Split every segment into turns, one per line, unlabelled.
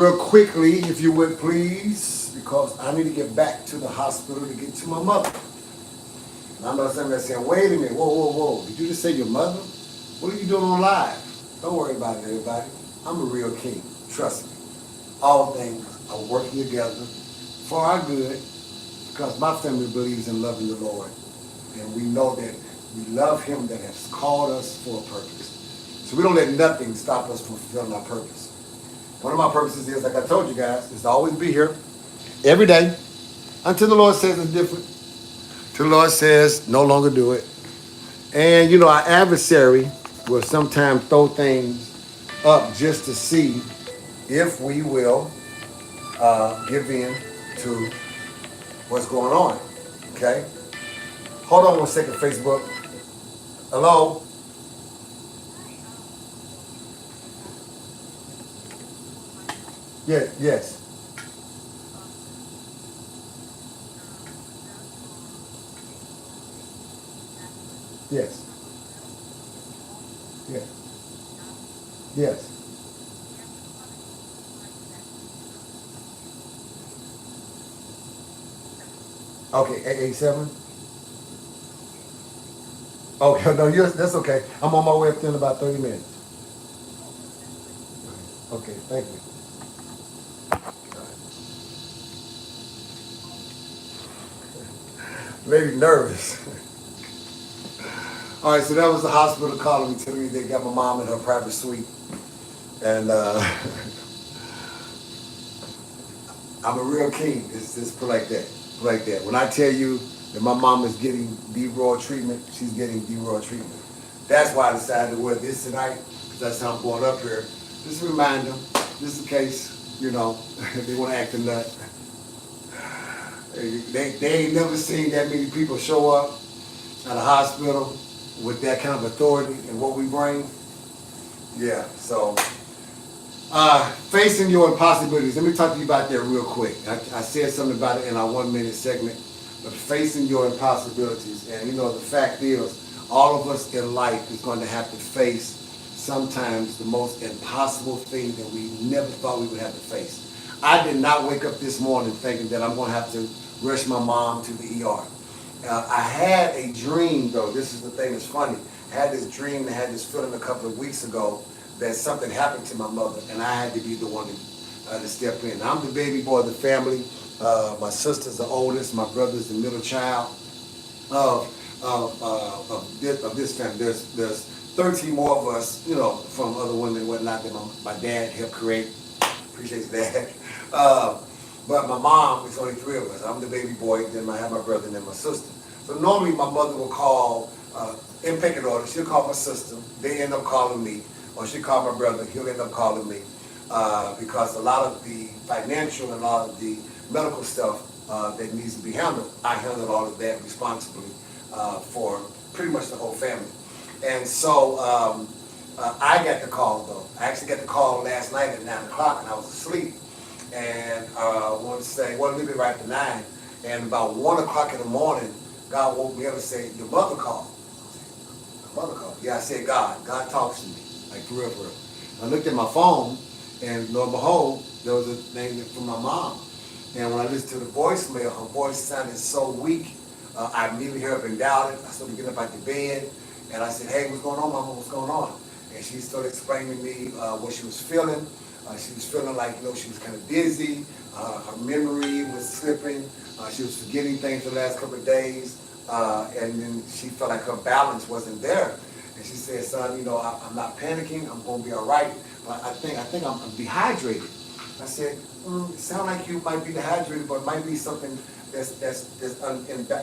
Real quickly, if you would please, because I need to get back to the hospital to get to my mother. And I know somebody saying, wait a minute, whoa, whoa, whoa. Did you just say your mother? What are you doing on live? Don't worry about it, everybody. I'm a real king. Trust me. All things are working together for our good because my family believes in loving the Lord. And we know that we love him that has called us for a purpose. So we don't let nothing stop us from fulfilling our purpose. One of my purposes is, like I told you guys, is to always be here every day until the Lord says it's different. Till the Lord says no longer do it. And you know, our adversary will sometimes throw things up just to see if we will give in to what's going on. Okay? Hold on one second, Facebook. Hello? Yes, yes, yes, yes, yes. Okay, 887? Okay, no, that's okay. I'm on my way up there in about 30 minutes. Okay, thank you. Lady nervous. All right, so that was the hospital calling me, telling me they got my mom in her private suite. And I'm a real king. It's put like that. Put like that. When I tell you that my mom is getting D-Roy treatment, she's getting D-Roy treatment. That's why I decided to wear this tonight, because that's how I'm going up here. Just to remind them, just in case, you know, they want to act a nut. They ain't never seen that many people show up at a hospital with that kind of authority and what we bring. Yeah, so facing your impossibilities. Let me talk to you about that real quick. I said something about it in our 1 minute segment, but facing your impossibilities. And you know, the fact is, all of us in life is going to have to face sometimes the most impossible thing that we never thought we would have to face. I did not wake up this morning thinking that I'm going to have to rush my mom to the ER. I had a dream, though. This is the thing that's funny. I had this dream, I had this feeling a couple of weeks ago that something happened to my mother, and I had to be the one to step in. I'm the baby boy of the family. My sister's the oldest. My brother's the middle child of this family. There's 13 more of us, you know, from other women and whatnot that my dad helped create. Appreciate that. But my mom, it's only three of us. I'm the baby boy, then I have my brother, and then my sister. So normally my mother will call, in pecking order, she'll call my sister, they end up calling me, or she'll call my brother, he'll end up calling me, because a lot of the financial and a lot of the medical stuff that needs to be handled, I handle all of that responsibly for pretty much the whole family. And so I got the call though. I actually got the call last night at 9 o'clock and I was asleep. And I want to say, well, a little bit right after 9. And about 1 o'clock in the morning, God woke me up and said, your mother called. My mother called. Yeah, I said God. God talks to me. Like for real, for real. I looked at my phone and lo and behold, there was a name from my mom. And when I listened to the voicemail, her voice sounded so weak. I immediately heard up and doubted. I started getting up out the bed. And I said, hey, what's going on, Mama? What's going on? And she started explaining to me what she was feeling. She was feeling like, you know, she was kind of dizzy. Her memory was slipping. She was forgetting things the last couple of days. And then she felt like her balance wasn't there. And she said, son, you know, I'm not panicking. I'm going to be all right. But I think I'm dehydrated. I said, it sounds like you might be dehydrated, but it might be something that's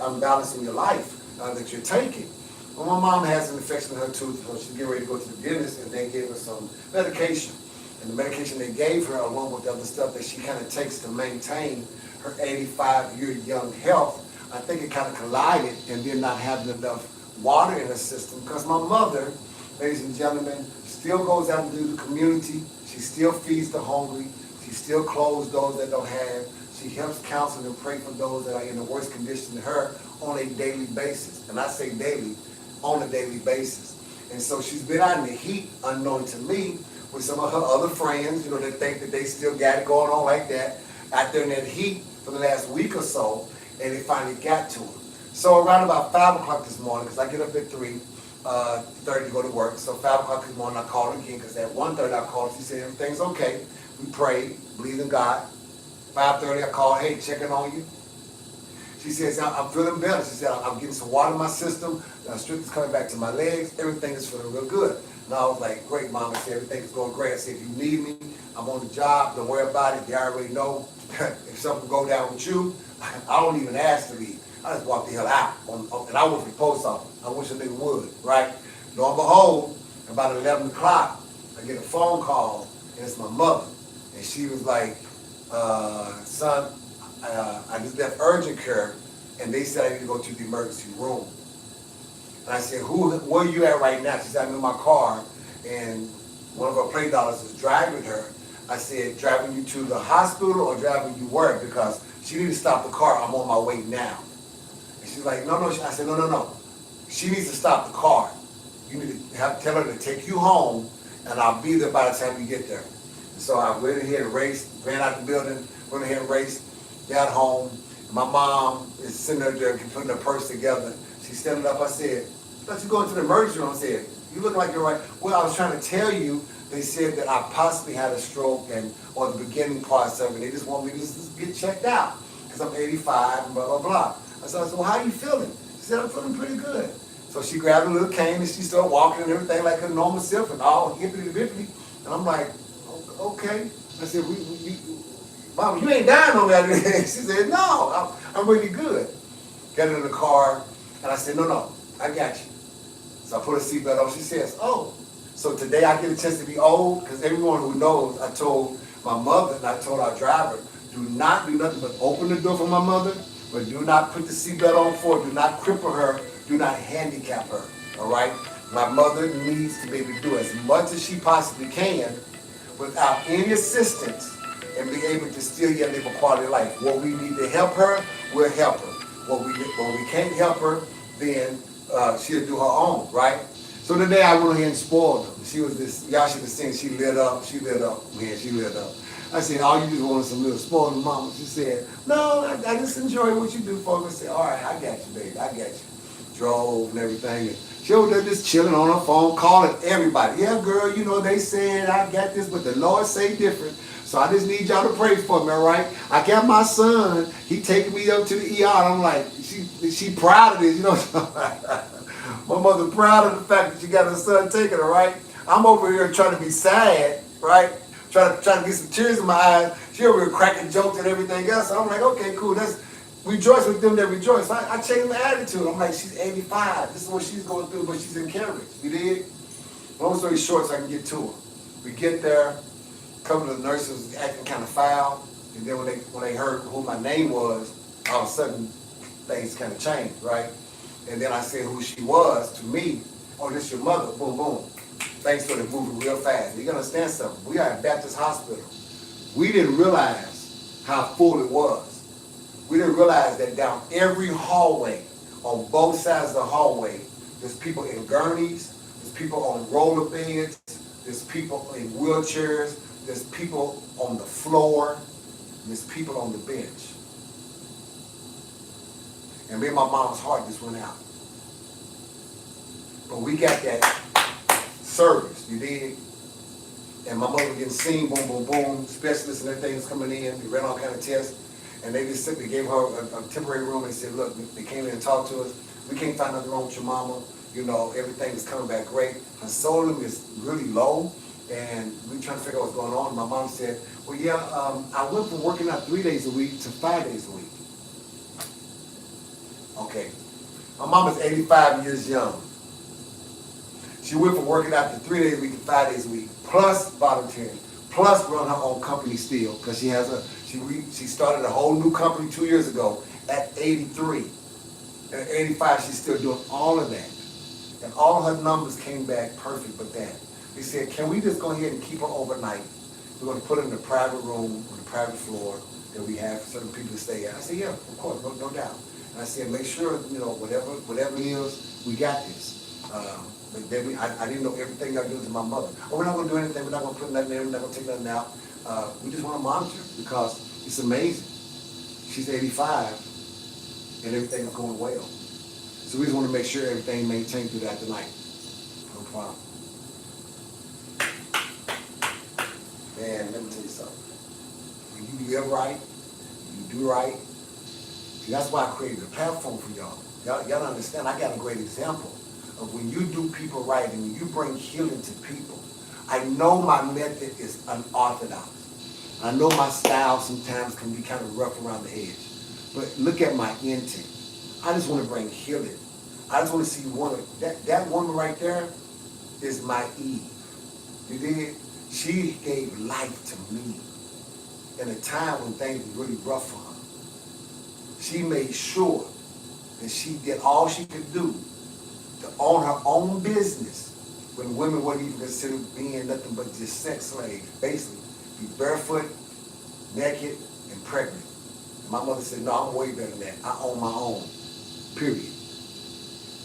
unbalanced in your life that you're taking. Well, my mom has an infection in her tooth, so she's getting ready to go to the dentist, and they gave her some medication. And the medication they gave her, along with the other stuff that she kind of takes to maintain her 85-year young health, I think it kind of collided and did not have enough water in her system. Because my mother, ladies and gentlemen, still goes out into the community. She still feeds the hungry. She still clothes those that don't have. She helps counsel and pray for those that are in a worse condition than her on a daily basis. And I say daily, on a daily basis. And so she's been out in the heat, unknown to me, with some of her other friends, you know, that think that they still got it going on like that, out there in that heat for the last week or so, and it finally got to her. So around about 5 o'clock this morning, because I get up at 3:30 to go to work, so 5 o'clock this morning I called again, because at 1:30 I called, she said everything's okay. We prayed, believed in God. 5:30 I called, hey, checking on you. She says, I'm feeling better. She said, I'm getting some water in my system. Strength is coming back to my legs. Everything is feeling real good. And I was like, great, Mom. I said, everything is going great. I said, if you need me, I'm on the job. Don't worry about it. They already know. If something go down with you, I don't even ask to leave. I just walk the hell out. And I work for the post office. I wish a nigga would, right? Lo and behold, about 11 o'clock, I get a phone call, and it's my mother. And she was like, son, I just left urgent care, and they said I need to go to the emergency room. And I said, where are you at right now? She said, I'm in my car, and one of her play dollars is driving her. I said, driving you to the hospital or driving you where? Because she needs to stop the car. I'm on my way now. And she's like, no. I said, no. She needs to stop the car. You need to tell her to take you home, and I'll be there by the time you get there. And so I went ahead and raced, ran out the building, went ahead and raced, got home. My mom is sitting there putting her purse together. She's standing up. I said, "Let's you go into the emergency room." I said, "You look like you're right." Well, I was trying to tell you. They said that I possibly had a stroke or the beginning parts of it. They just want me to just get checked out because I'm 85 and blah, blah, blah. I said, well, how are you feeling? She said, I'm feeling pretty good. So she grabbed a little cane and she started walking and everything like her normal self and all hippity-bippity. And I'm like, okay. I said, Mama, you ain't dying on me. She said, no, I'm really good. Got in the car and I said, no, I got you. So I put a seatbelt on. She says, oh. So today I get a chance to be old, because everyone who knows, I told my mother and I told our driver, do not do nothing but open the door for my mother, but do not put the seatbelt on for her, do not cripple her, do not handicap her, all right? My mother needs to be able to do as much as she possibly can without any assistance and be able to still yet live a quality of life. What we need to help her, we'll help her. When we can't help her, then she'll do her own, right? So today I went ahead and spoiled her. She was this, y'all should have seen, she lit up, man, she lit up. I said, oh, you just wanted some little spoiled mama. She said, no, I just enjoy what you do for me. I said, all right, I got you, baby, I got you. Drove and everything. And she over there just chilling on her phone, calling everybody. Yeah, girl, you know, they said I got this, but the Lord say different. So I just need y'all to pray for me, all right? I got my son, he taking me up to the ER. I'm like, she proud of this, you know. My mother proud of the fact that she got her son taken, all right? I'm over here trying to be sad, right? Trying to get some tears in my eyes. She over here cracking jokes and everything else. So I'm like, okay, cool. Let's rejoice with them that rejoice. I changed my attitude. I'm like, she's 85. This is what she's going through, but she's in carriage. You dig? Long story short, so I can get to her. We get there. A couple of the nurses was acting kind of foul. And then when they heard who my name was, all of a sudden, things kind of changed, right? And then I said who she was to me. Oh, this your mother. Boom, boom. Things started moving real fast. You gotta understand something. We are at Baptist Hospital. We didn't realize how full it was. We didn't realize that down every hallway, on both sides of the hallway, there's people in gurneys, there's people on roller beds, there's people in wheelchairs, there's people on the floor, there's people on the bench. And me and my mom's heart just went out. But we got that service, you did? And my mother getting seen, boom, boom, boom, specialists and everything was coming in, we ran all kind of tests, and they just simply gave her a temporary room and said, look, they came in and talked to us, we can't find nothing wrong with your mama, you know, everything is coming back great. Her sodium is really low, and we trying to figure out what's going on. My mom said, well, yeah, I went from working out 3 days a week to 5 days a week. Okay, my mom is 85 years young. She went from working out to 3 days a week to 5 days a week, plus volunteering, plus run her own company still, because she started a whole new company 2 years ago at 83. And at 85, she's still doing all of that. And all her numbers came back perfect with that. They said, can we just go ahead and keep her overnight? We're going to put her in a private room on the private floor that we have for certain people to stay at. I said, yeah, of course, no doubt. And I said, make sure, you know, whatever it is, we got this. But then I didn't know everything y'all doing to my mother. Oh, we're not gonna do anything, we're not gonna put nothing in, we're not gonna take nothing out. We just wanna monitor because it's amazing. She's 85 and everything is going well. So we just wanna make sure everything maintained throughout the night. No problem. Man, let me tell you something. When you live right, you do right. See, that's why I created a platform for y'all. Y'all understand, I got a great example of when you do people right and when you bring healing to people. I know my method is unorthodox. I know my style sometimes can be kind of rough around the edge. But look at my intent. I just want to bring healing. I just want to see one of that woman right there is my Eve. You did? She gave life to me in a time when things were really rough for her. She made sure that she did all she could do to own her own business when women weren't even considered being nothing but just sex slaves, basically. Be barefoot, naked, and pregnant. And my mother said, no, I'm way better than that. I own my own, period.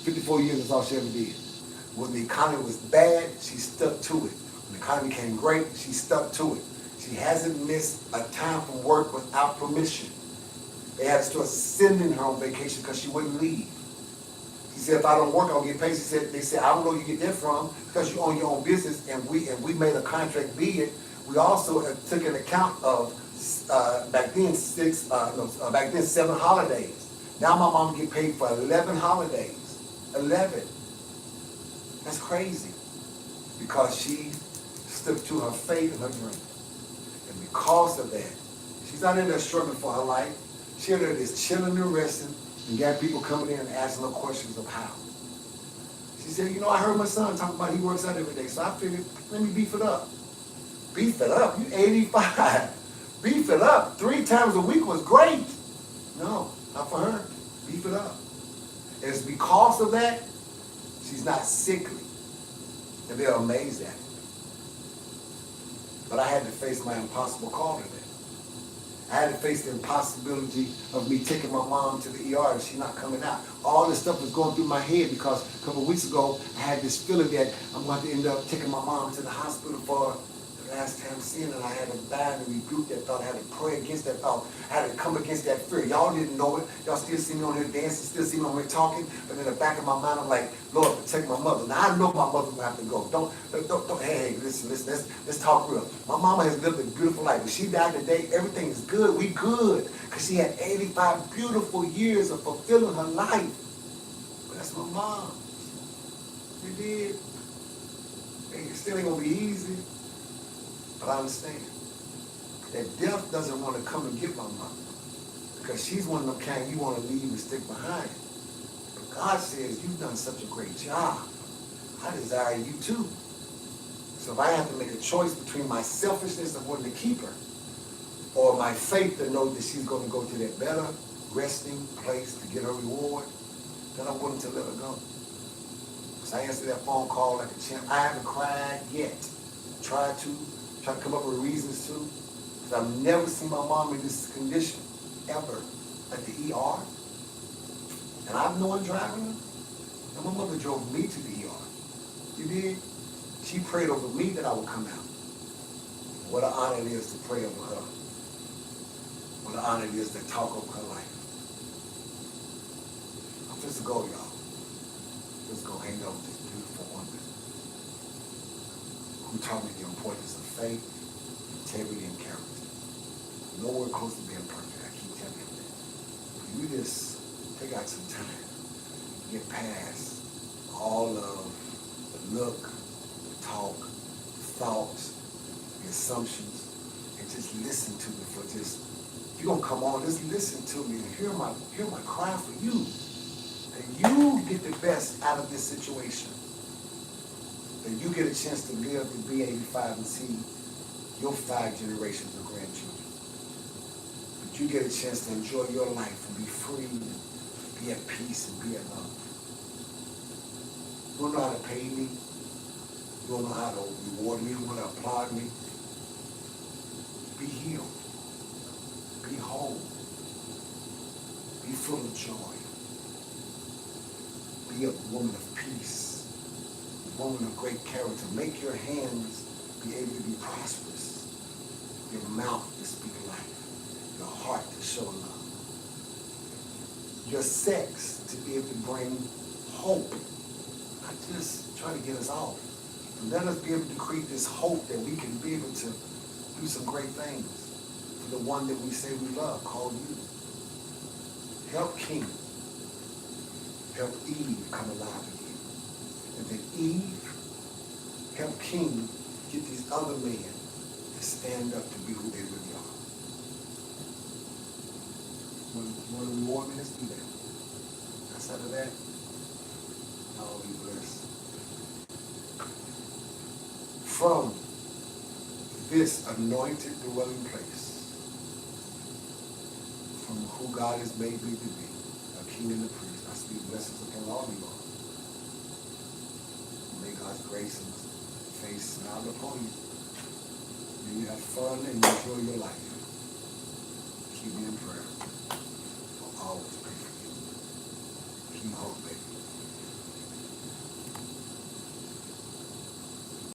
54 years is all she ever did. When the economy was bad, she stuck to it. When the economy became great, she stuck to it. She hasn't missed a time from work without permission. They had to start sending her on vacation because she wouldn't leave. She said, if I don't work, I don't get paid. They said, I don't know where you get that from because you own your own business and we made a contract bid. We also took an account of back then 7 holidays. Now my mom get paid for 11 holidays. 11. That's crazy because she stuck to her faith and her dream. And because of that, she's not in there struggling for her life. She in there just chilling and resting and got people coming in and asking her questions of how. She said, you know, I heard my son talk about he works out every day, so I figured, let me beef it up. Beef it up? You 85. Beef it up 3 times a week was great. No, not for her. Beef it up. And it's because of that, she's not sickly. And they're amazed at it. But I had to face my impossible call today. I had to face the impossibility of me taking my mom to the ER and she's not coming out. All this stuff was going through my head because a couple of weeks ago, I had this feeling that I'm going to end up taking my mom to the hospital for the last time seeing her. And I had to bind and rebuke that thought. I had to pray against that thought. I had to come against that fear. Y'all didn't know it. Y'all still see me on here dancing, still see me on here talking. But in the back of my mind, I'm like, Lord, protect my mother. Now I know my mother will have to go. Don't, hey, listen, let's talk real. My mama has lived a beautiful life. When she died today, everything is good. We good. Because she had 85 beautiful years of fulfilling her life. But that's my mom. You did. It still ain't going to be easy. But I understand that death doesn't want to come and get my mother because she's one of them kind you want to leave and stick behind. But God says, you've done such a great job. I desire you too. So if I have to make a choice between my selfishness of wanting to keep her or my faith to know that she's going to go to that better resting place to get her reward, then I'm willing to let her go. So I answered that phone call like a champ. I haven't cried yet. Try to come up with reasons to. Because I've never seen my mom in this condition, ever, at the ER. And I'm the one driving her. And my mother drove me to the ER. You did? She prayed over me that I would come out. What an honor it is to pray over her. What an honor it is to talk over her life. I'm just to go, y'all. Just go hang out with this beautiful woman who taught me the importance of faith, integrity, and character. Nowhere close to being perfect. I keep telling you that. If you just take out some time, get past all of the look, the talk, the thoughts, the assumptions, and just listen to me for just, if you're gonna come on, just listen to me and hear my cry for you. That you get the best out of this situation. That you get a chance to live to be 85 and see your 5 generations of grandchildren. That you get a chance to enjoy your life and be free and be at peace and be at love. You don't know how to pay me. You don't know how to reward me. You don't know how to applaud me. Be healed. Be whole. Be full of joy. Be a woman of peace. woman of great character. Make your hands be able to be prosperous. Your mouth to speak life. Your heart to show love. Your sex to be able to bring hope. Not just try to get us off. But let us be able to create this hope that we can be able to do some great things for the one that we say we love, called you. Help King. Help Eve come alive again. And then Eve, help King get these other men to stand up to be who they really are. One of the more minutes do that. Outside of that, I'll be blessed. From this anointed dwelling place, from who God has made me to be, a king and a priest, I speak blessings upon all of you all. May God's grace and face smile upon you. May you have fun and enjoy your life. Keep me in prayer. I'll always pray for you. KingHulk, baby.